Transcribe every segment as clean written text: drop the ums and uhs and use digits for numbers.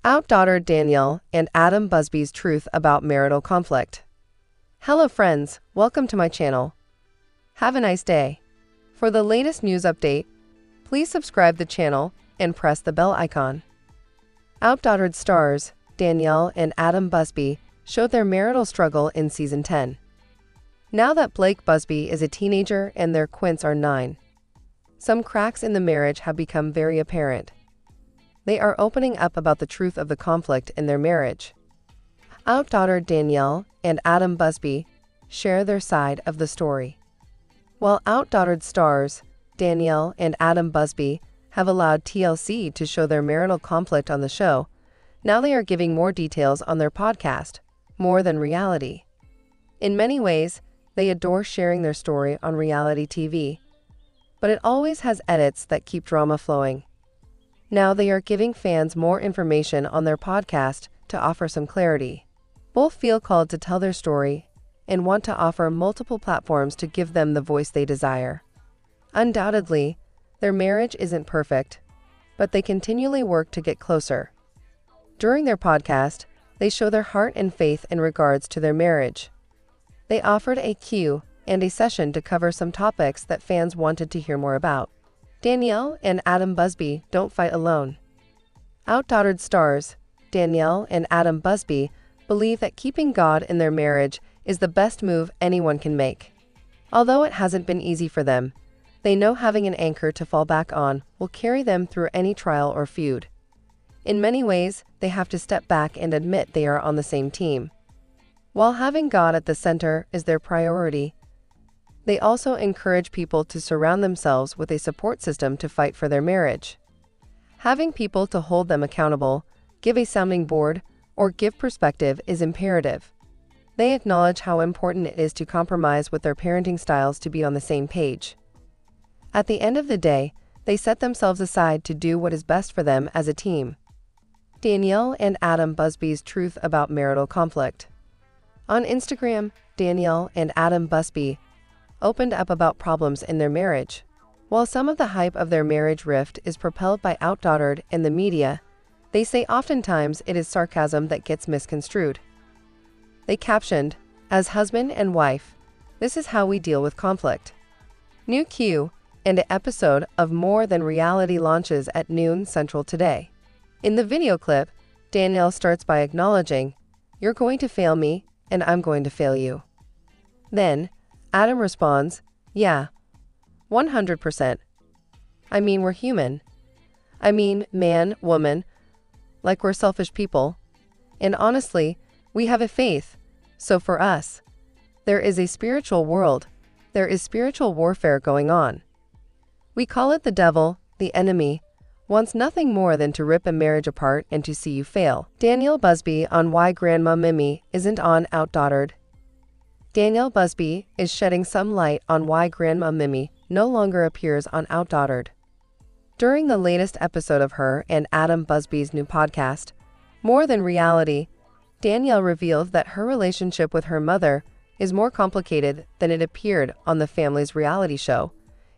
OutDaughtered Danielle and Adam Busby's truth about marital conflict. Hello friends, welcome to my channel. Have a nice day. For the latest news update, please subscribe the channel and press the bell icon. OutDaughtered stars Danielle and Adam Busby showed their marital struggle in season 10. Now that Blayke Busby is a teenager and their quints are 9, some cracks in the marriage have become very apparent. They are opening up about the truth of the conflict in their marriage. OutDaughtered Danielle and Adam Busby share their side of the story. While OutDaughtered stars Danielle and Adam Busby have allowed TLC to show their marital conflict on the show, now they are giving more details on their podcast, More Than Reality. In many ways, they adore sharing their story on reality TV, but it always has edits that keep drama flowing. Now they are giving fans more information on their podcast to offer some clarity. Both feel called to tell their story and want to offer multiple platforms to give them the voice they desire. Undoubtedly, their marriage isn't perfect, but they continually work to get closer. During their podcast, they show their heart and faith in regards to their marriage. They offered a Q&A session to cover some topics that fans wanted to hear more about. Danielle and Adam Busby don't fight alone. OutDaughtered stars Danielle and Adam Busby believe that keeping God in their marriage is the best move anyone can make. Although it hasn't been easy for them, they know having an anchor to fall back on will carry them through any trial or feud. In many ways, they have to step back and admit they are on the same team. While having God at the center is their priority, they also encourage people to surround themselves with a support system to fight for their marriage. Having people to hold them accountable, give a sounding board, or give perspective is imperative. They acknowledge how important it is to compromise with their parenting styles to be on the same page. At the end of the day, they set themselves aside to do what is best for them as a team. Danielle and Adam Busby's truth about marital conflict. On Instagram, Danielle and Adam Busby opened up about problems in their marriage. While some of the hype of their marriage rift is propelled by OutDaughtered and the media, they say oftentimes it is sarcasm that gets misconstrued. They captioned, "As husband and wife, this is how we deal with conflict." New Q&A episode of More Than Reality launches at noon Central today. In the video clip, Danielle starts by acknowledging, "You're going to fail me, and I'm going to fail you." Then, Adam responds, "Yeah, 100%. I mean, we're human. I mean, man, woman, like we're selfish people. And honestly, we have a faith. So for us, there is a spiritual world. There is spiritual warfare going on. We call it the devil, the enemy, wants nothing more than to rip a marriage apart and to see you fail." Danielle Busby on why Grandma Mimi isn't on OutDaughtered. Danielle Busby is shedding some light on why Grandma Mimi no longer appears on OutDaughtered. During the latest episode of her and Adam Busby's new podcast, More Than Reality, Danielle revealed that her relationship with her mother is more complicated than it appeared on the family's reality show,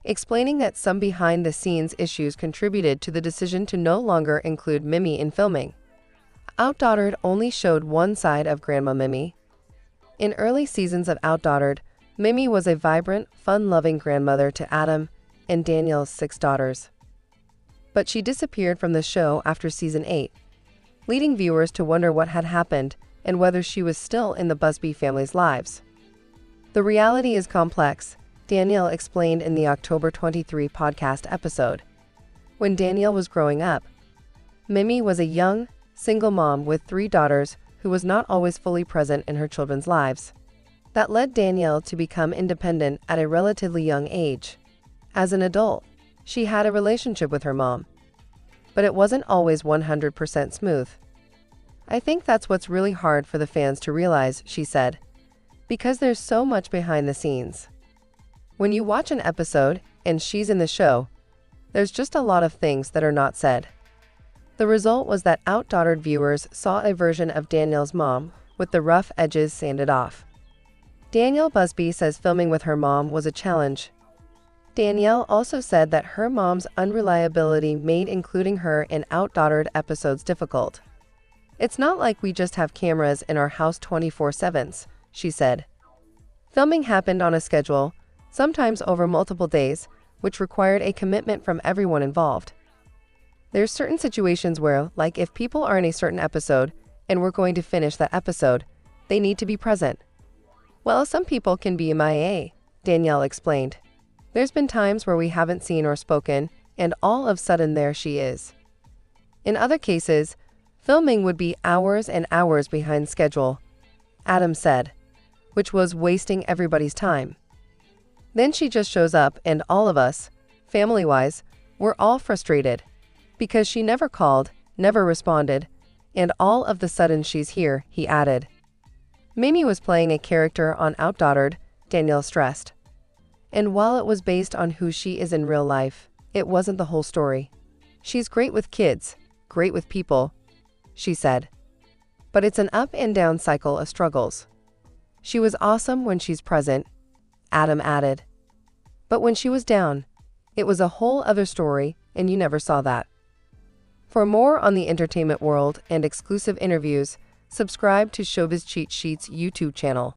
explaining that some behind-the-scenes issues contributed to the decision to no longer include Mimi in filming. OutDaughtered only showed one side of Grandma Mimi. In early seasons of OutDaughtered, Mimi was a vibrant, fun-loving grandmother to Adam and Danielle's 6 daughters. But she disappeared from the show after season 8, leading viewers to wonder what had happened and whether she was still in the Busby family's lives. The reality is complex, Danielle explained in the October 23 podcast episode. When Danielle was growing up, Mimi was a young, single mom with 3 daughters who was not always fully present in her children's lives. That led Danielle to become independent at a relatively young age. As an adult, she had a relationship with her mom, but it wasn't always 100% smooth. "I think that's what's really hard for the fans to realize," she said, "because there's so much behind the scenes. When you watch an episode and she's in the show, there's just a lot of things that are not said." The result was that OutDaughtered viewers saw a version of Danielle's mom with the rough edges sanded off. Danielle Busby says filming with her mom was a challenge. Danielle also said that her mom's unreliability made including her in OutDaughtered episodes difficult. It's not like we just have cameras in our house 24/7, she said. Filming happened on a schedule, sometimes over multiple days, which required a commitment from everyone involved. There's certain situations where, like if people are in a certain episode and we're going to finish that episode, they need to be present. Well, some people can be MIA, Danielle explained. There's been times where we haven't seen or spoken, and all of a sudden there she is. In other cases, filming would be hours and hours behind schedule, Adam said, which was wasting everybody's time. Then she just shows up and all of us, family-wise, we're all frustrated because she never called, never responded, and all of the sudden she's here, he added. Mimi was playing a character on OutDaughtered, Danielle stressed. And while it was based on who she is in real life, it wasn't the whole story. She's great with kids, great with people, she said. But it's an up and down cycle of struggles. She was awesome when she's present, Adam added. But when she was down, it was a whole other story, and you never saw that. For more on the entertainment world and exclusive interviews, subscribe to Showbiz Cheat Sheets YouTube channel.